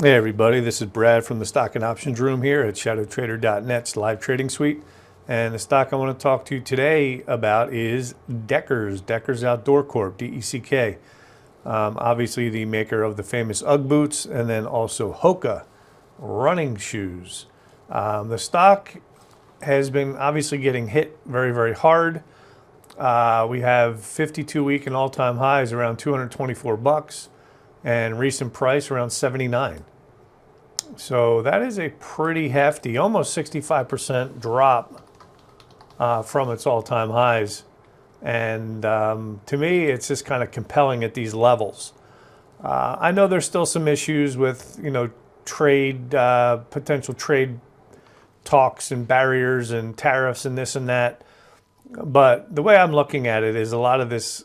Hey everybody, this is Brad from the Stock and Options Room here at ShadowTrader.net's Live Trading Suite. And the stock I want to talk to you today about is Deckers Outdoor Corp, DECK. Obviously the maker of the famous Ugg boots, and then also Hoka running shoes. The stock has been obviously getting hit very, very hard. We have 52-week and all-time highs around 224 bucks. And recent price around 79. So that is a pretty hefty, almost 65% drop from its all-time highs. And to me, it's just kind of compelling at these levels. I know there's still some issues with, trade, potential trade talks and barriers and tariffs and this and that. But the way I'm looking at it is a lot of this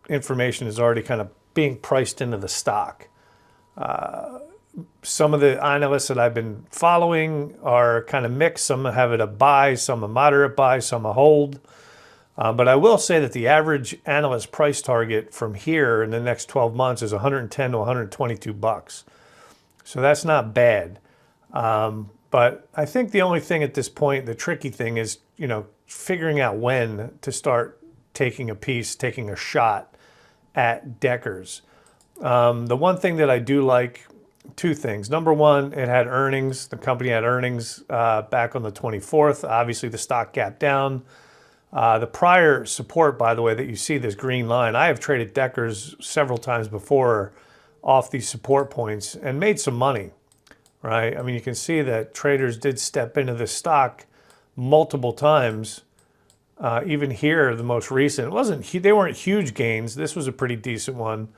information is already kind of being priced into the stock. Some of the analysts that I've been following are kind of mixed. Some have it a buy, some a moderate buy, some a hold. But I will say that the average analyst price target from here in the next 12 months is 110 to 122 bucks. So that's not bad. But I think the only thing at this point, the tricky thing is, figuring out when to start taking a shot at Deckers. The one thing that I do like, two things. Number one, it had earnings. The company had earnings back on the 24th. Obviously, the stock gapped down. The prior support, by the way, that you see this green line, I have traded Deckers several times before off these support points and made some money, right? I mean, you can see that traders did step into this stock multiple times. Even here, the most recent, they weren't huge gains. This was a pretty decent one.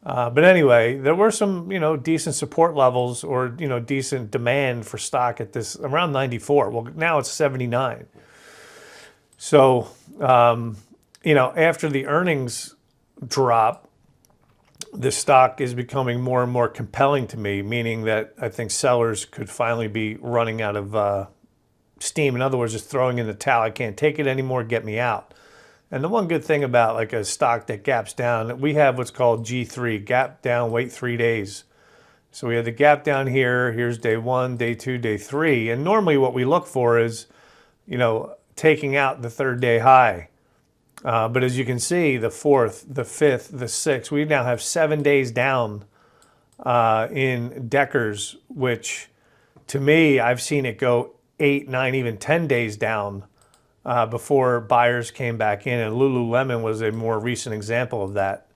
But anyway, there were some, decent support levels or, decent demand for stock at this around 94. Well, now it's 79. So, after the earnings drop, the stock is becoming more and more compelling to me, meaning that I think sellers could finally be running out of steam. In other words, just throwing in the towel. I can't take it anymore. Get me out. And the one good thing about like a stock that gaps down, we have what's called G3, gap down, wait 3 days. So we have the gap down here. Here's day 1, day 2, day 3. And normally what we look for is, taking out the 3rd day high. But as you can see, the 4th, the 5th, the 6th, we now have 7 days down in Deckers, which to me, I've seen it go 8, 9, even 10 days down before buyers came back in, and Lululemon was a more recent example of that.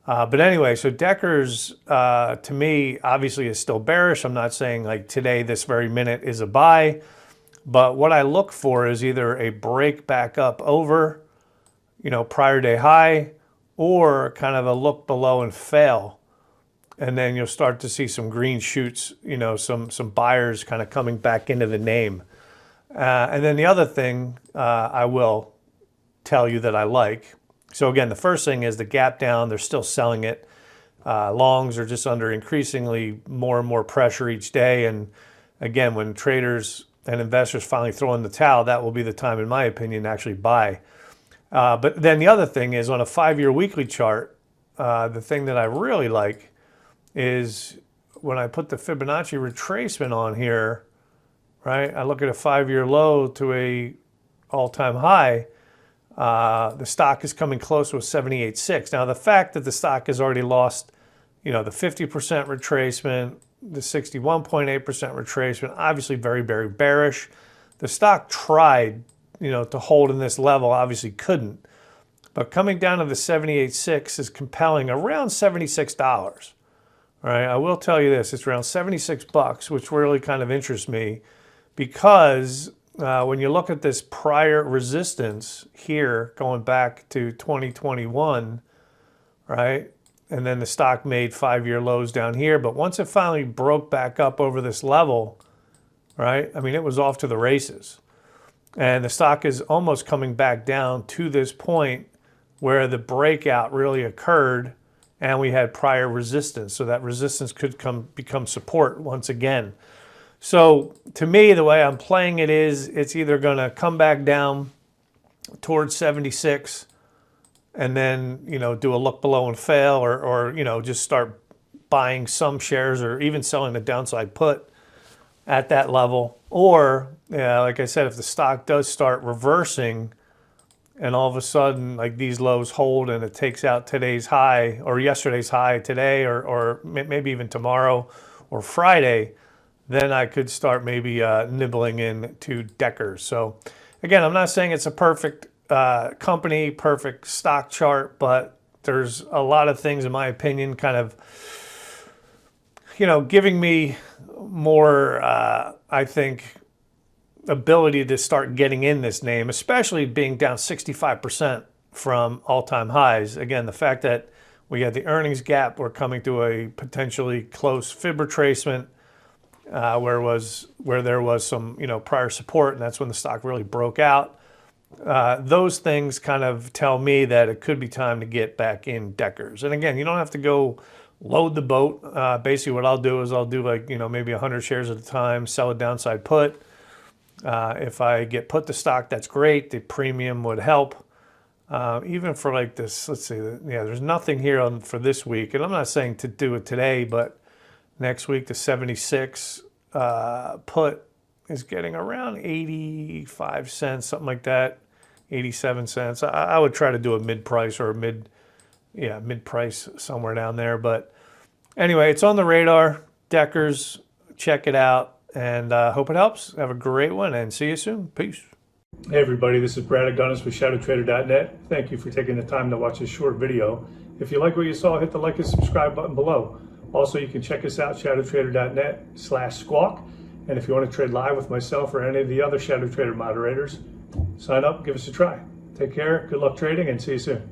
But anyway, so Deckers, to me, obviously is still bearish. I'm not saying like today, this very minute is a buy, but what I look for is either a break back up over, prior day high, or kind of a look below and fail. And then you'll start to see some green shoots, some buyers kind of coming back into the name. And then the other thing I will tell you that I like. So again, the first thing is the gap down. They're still selling it. Longs are just under increasingly more and more pressure each day. And again, when traders and investors finally throw in the towel, that will be the time, in my opinion, to actually buy. But then the other thing is on a 5-year weekly chart, the thing that I really like is when I put the Fibonacci retracement on here, right? I look at a 5-year low to a all-time high. The stock is coming close to a 78.6. Now, the fact that the stock has already lost, the 50% retracement, the 61.8% retracement, obviously very, very bearish. The stock tried, to hold in this level, obviously couldn't. But coming down to the 78.6 is compelling, around $76. All right, I will tell you this, it's around 76 bucks, which really kind of interests me because when you look at this prior resistance here, going back to 2021, right, and then the stock made 5-year lows down here, but once it finally broke back up over this level, right, I mean, it was off to the races. And the stock is almost coming back down to this point where the breakout really occurred and we had prior resistance. So that resistance could become support once again. So to me, the way I'm playing it is it's either going to come back down towards 76 and then, do a look below and fail or just start buying some shares or even selling the downside put at that level. Or, like I said, if the stock does start reversing and all of a sudden like these lows hold and it takes out today's high or yesterday's high today, or maybe even tomorrow or Friday, then I could start maybe nibbling into Deckers. So again, I'm not saying it's a perfect company, perfect stock chart, but there's a lot of things, in my opinion, kind of, giving me more, I think, ability to start getting in this name, especially being down 65% from all-time highs. Again, the fact that we had the earnings gap, we're coming to a potentially close fib retracement, where there was some prior support, and that's when the stock really broke out. Those things kind of tell me that it could be time to get back in Deckers. And again, you don't have to go load the boat. Basically what I'll do is I'll do like maybe 100 shares at a time, sell a downside put. If I get put to stock, that's great. The premium would help. Even for like this, let's see, there's nothing here for this week. And I'm not saying to do it today, but next week, the 76 put is getting around 85 cents, something like that, 87 cents. I would try to do a mid-price or a mid-price somewhere down there. But anyway, it's on the radar. Deckers, check it out. And hope it helps. Have a great one and see you soon. Peace. Hey everybody, this is Brad Adonis with ShadowTrader.net. Thank you for taking the time to watch this short video. If you like what you saw, hit the like and subscribe button below. Also, you can check us out, ShadowTrader.net/squawk. And if you want to trade live with myself or any of the other Shadow Trader moderators, sign up, give us a try. Take care, good luck trading, and see you soon.